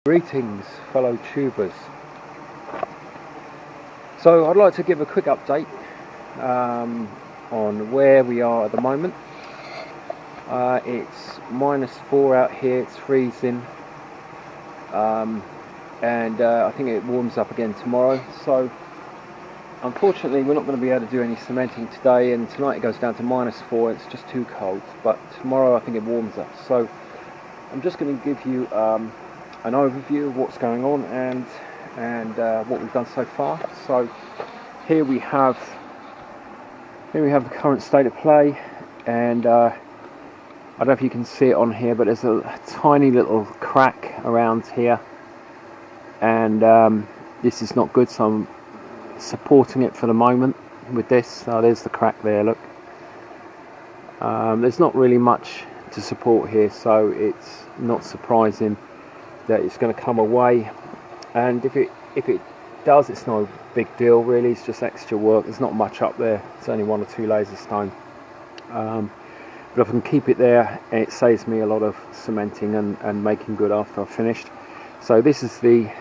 Greetings, fellow tubers. So I'd like to give a quick update on where we are at the moment. It's -4 out here, it's freezing, and I think it warms up again tomorrow. So unfortunately we're not going to be able to do any cementing today, and tonight it goes down to -4. It's just too cold, but tomorrow I think it warms up. So I'm just going to give you an overview of what's going on and what we've done so far. So here we have the current state of play, and I don't know if you can see it on here, but there's a tiny little crack around here, and this is not good, so I'm supporting it for the moment with this. There's the crack there, look. There's not really much to support here, so it's not surprising that it's going to come away, and if it does, it's no big deal really. It's just extra work. There's not much up there. It's only 1 or 2 layers of stone, but if I can keep it there, it saves me a lot of cementing and making good after I've finished. So this is the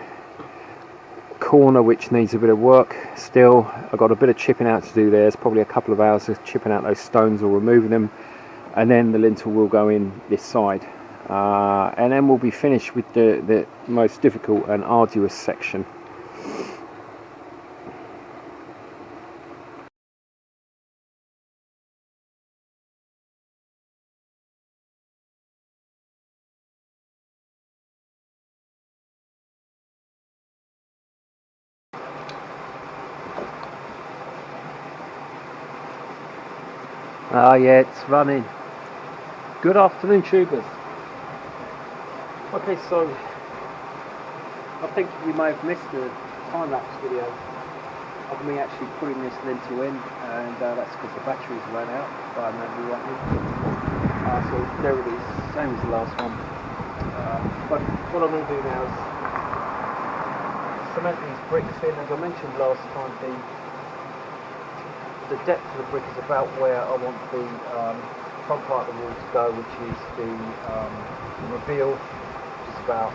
corner which needs a bit of work still. I've got a bit of chipping out to do there. It's probably a couple of hours of chipping out those stones or removing them, and then the lintel will go in this side. And then we'll be finished with the most difficult and arduous section. Yeah, it's running. Good afternoon, tubers. Okay, so I think you may have missed the time-lapse video of me actually putting this lintel in, and that's because the batteries ran out, if I remember rightly. So there it is, same as the last one. But what I'm going to do now is cement these bricks in. As I mentioned last time, the depth of the brick is about where I want the front part of the wall to go, which is the reveal, which is about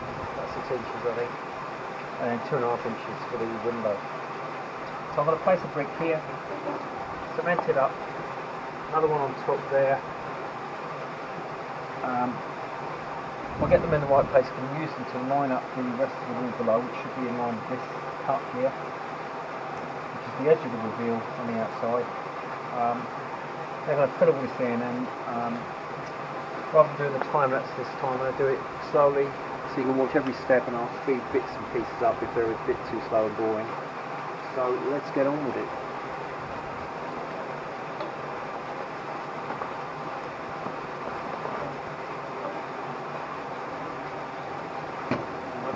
6 inches I think, and then 2.5 inches for the window. So I'm going to place a brick here, cement it up, another one on top there. I'll get them in the right place. I can use them to line up the rest of the wall below, which should be in line with this cut here, which is the edge of the reveal on the outside. They're going to fill all this in, and rather than doing the time-lapse this time, I'm going to do it slowly so you can watch every step, and I'll speed bits and pieces up if they're a bit too slow and boring. So let's get on with it.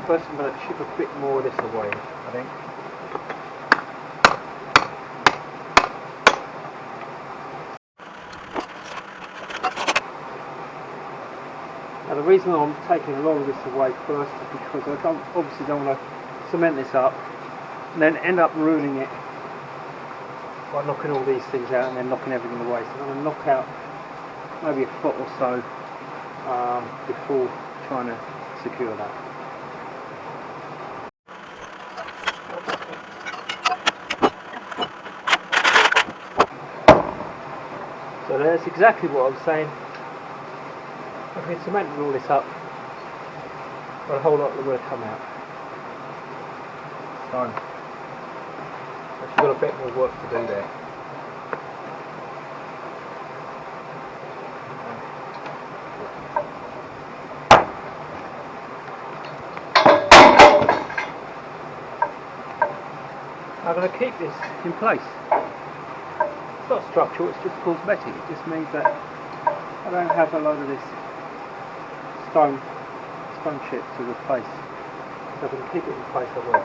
First I'm going to chip a bit more of this away, I think. Now the reason I'm taking a lot of this away first is because I obviously don't want to cement this up and then end up ruining it by knocking all these things out and then knocking everything away. So I'm going to knock out maybe a foot or so before trying to secure that. So that's exactly what I was saying. I've been cementing all this up, but a whole lot will come out. So I've actually got a bit more work to do there. I'm going to keep this in place. It's not structural, it's just cosmetic. It just means that I don't have a load of this stone chip to replace. So if I can keep it in place, I will.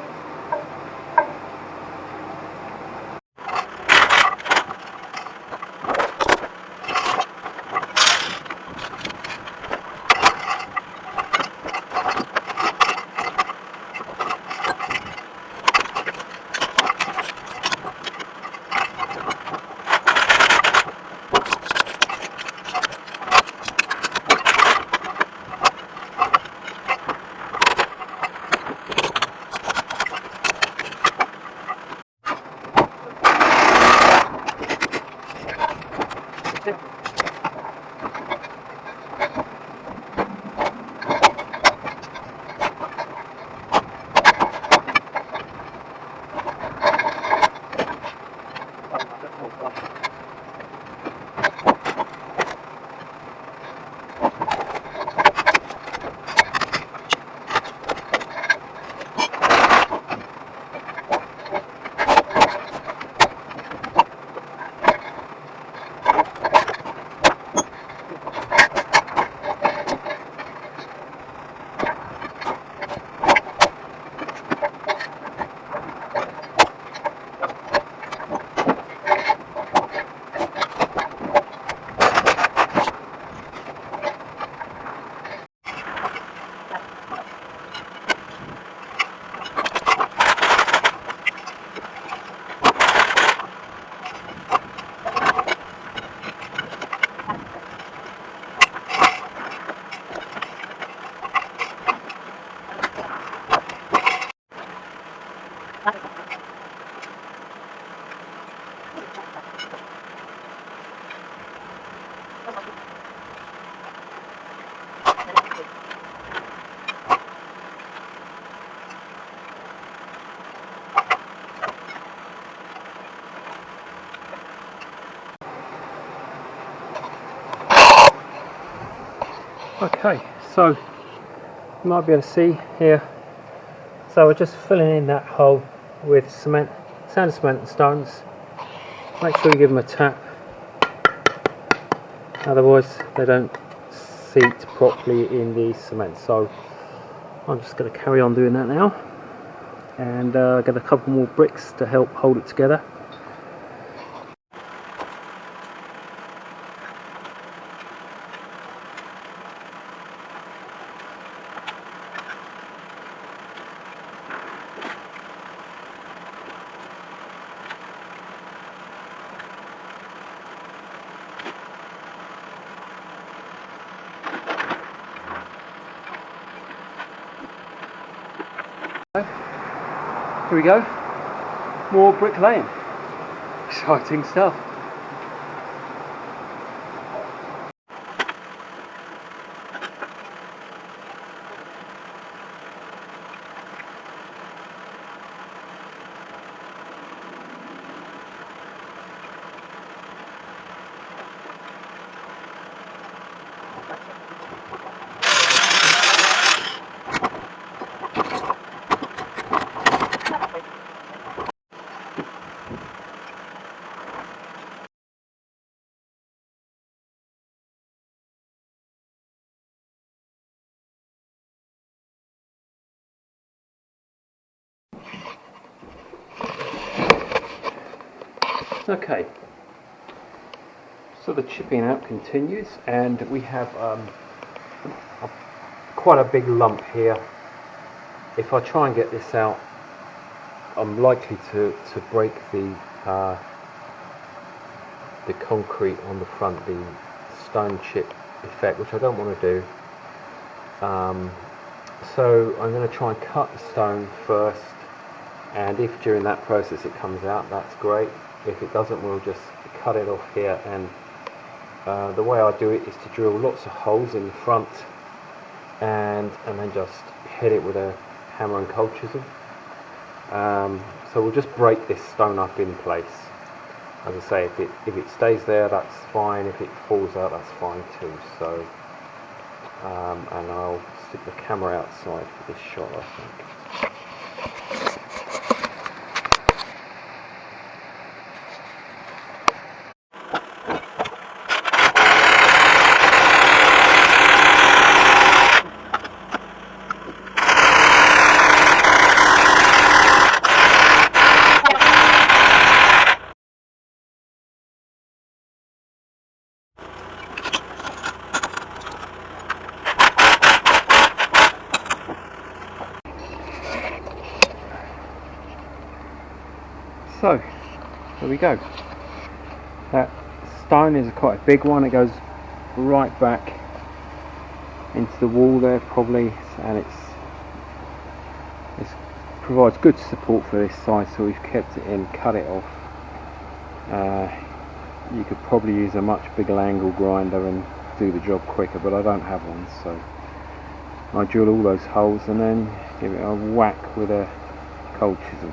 Okay, so you might be able to see here. So we're just filling in that hole with cement, sand, cement and stones. Make sure you give them a tap, otherwise they don't seat properly in the cement. So I'm just going to carry on doing that now, and get a couple more bricks to help hold it together. Here we go, more bricklaying, exciting stuff. Okay, so the chipping out continues, and we have quite a big lump here. If I try and get this out, I'm likely to break the concrete on the front, the stone chip effect, which I don't want to do. So I'm going to try and cut the stone first, and if during that process it comes out, that's great. If it doesn't, we'll just cut it off here, and the way I do it is to drill lots of holes in the front and then just hit it with a hammer and cold chisel. So we'll just break this stone up in place. As I say, if it stays there, that's fine. If it falls out, that's fine too. So and I'll stick the camera outside for this shot, I think. So there we go. That stone is quite a big one. It goes right back into the wall there probably, and it provides good support for this side, so we've kept it in, cut it off. You could probably use a much bigger angle grinder and do the job quicker, but I don't have one, so I drill all those holes and then give it a whack with a cold chisel.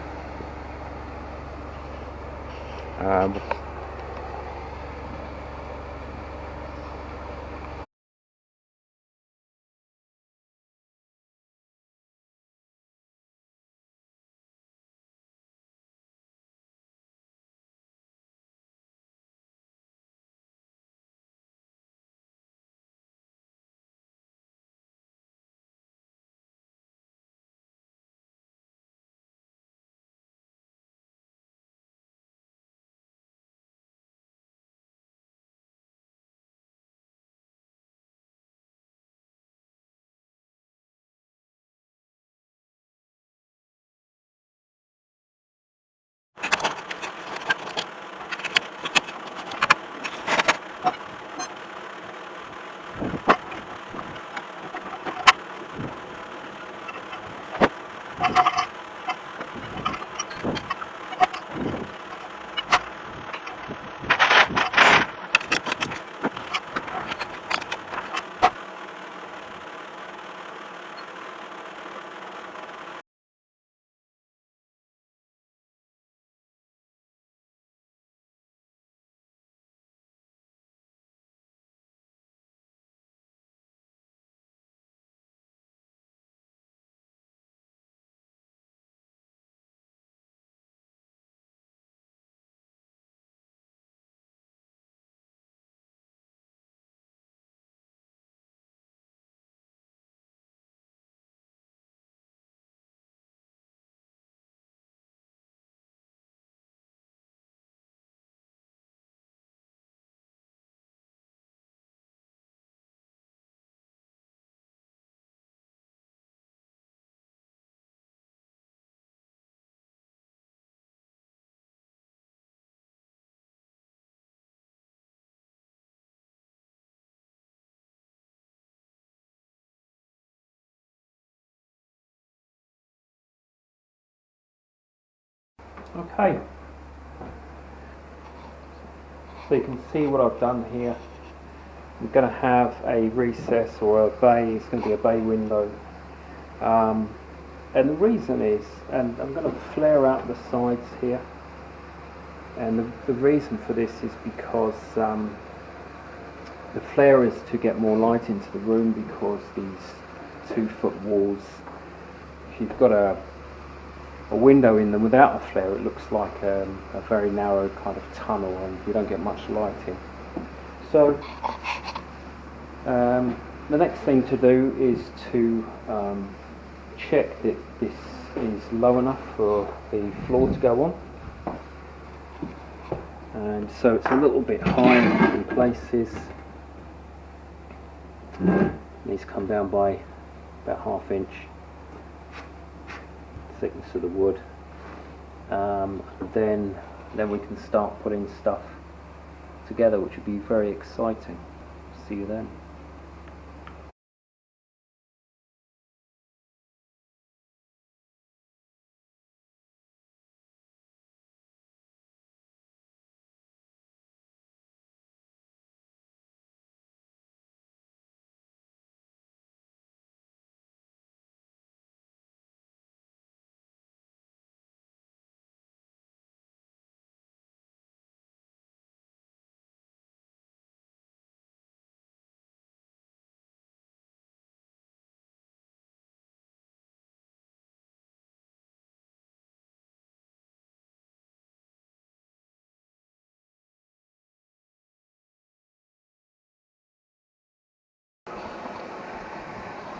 Okay, so you can see what I've done here. I'm going to have a recess or a bay. It's going to be a bay window, and the reason is, and I'm going to flare out the sides here, and the reason for this is because the flare is to get more light into the room, because these 2-foot walls, if you've got a window in them without a flare, it looks like a very narrow kind of tunnel, and you don't get much light in. So the next thing to do is to check that this is low enough for the floor to go on, and so it's a little bit high in places. These come down by about ½ inch thickness of the wood. Then we can start putting stuff together, which would be very exciting. See you then.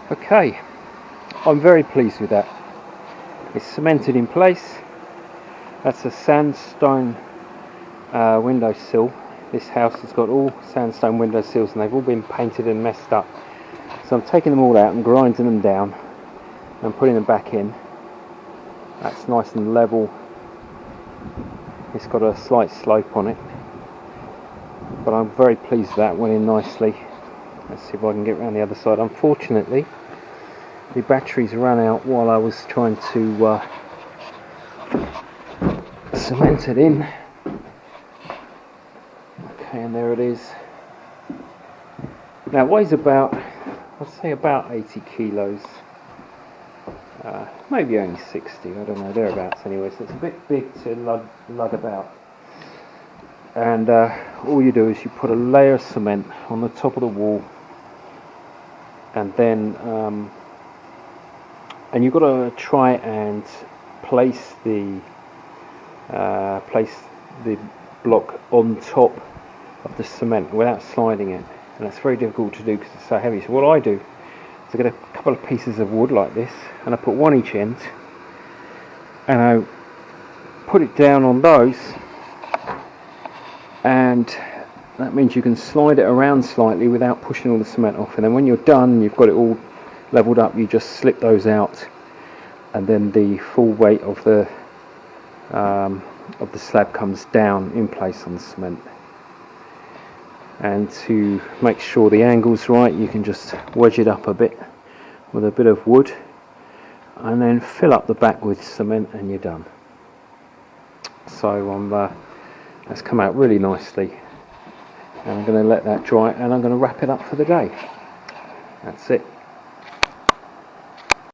Okay, I'm very pleased with that. It's cemented in place. That's a sandstone windowsill. This house has got all sandstone windowsills, and they've all been painted and messed up. So I'm taking them all out and grinding them down and putting them back in. That's nice and level. It's got a slight slope on it, but I'm very pleased with that. Went in nicely. Let's see if I can get around the other side. Unfortunately, the batteries ran out while I was trying to cement it in. Okay, and there it is. Now it weighs about, I'd say about 80 kilos. Maybe only 60, I don't know, thereabouts anyway, so it's a bit big to lug about. And all you do is you put a layer of cement on the top of the wall, and then and you've got to try and place the block on top of the cement without sliding it, and that's very difficult to do because it's so heavy. So what I do is I get a couple of pieces of wood like this, and I put one each end, and I put it down on those, and that means you can slide it around slightly without pushing all the cement off. And then when you're done, you've got it all leveled up, you just slip those out, and then the full weight of the slab comes down in place on the cement. And to make sure the angle's right, you can just wedge it up a bit with a bit of wood, and then fill up the back with cement, and you're done. So that's come out really nicely, and I'm going to let that dry, and I'm going to wrap it up for the day. That's it.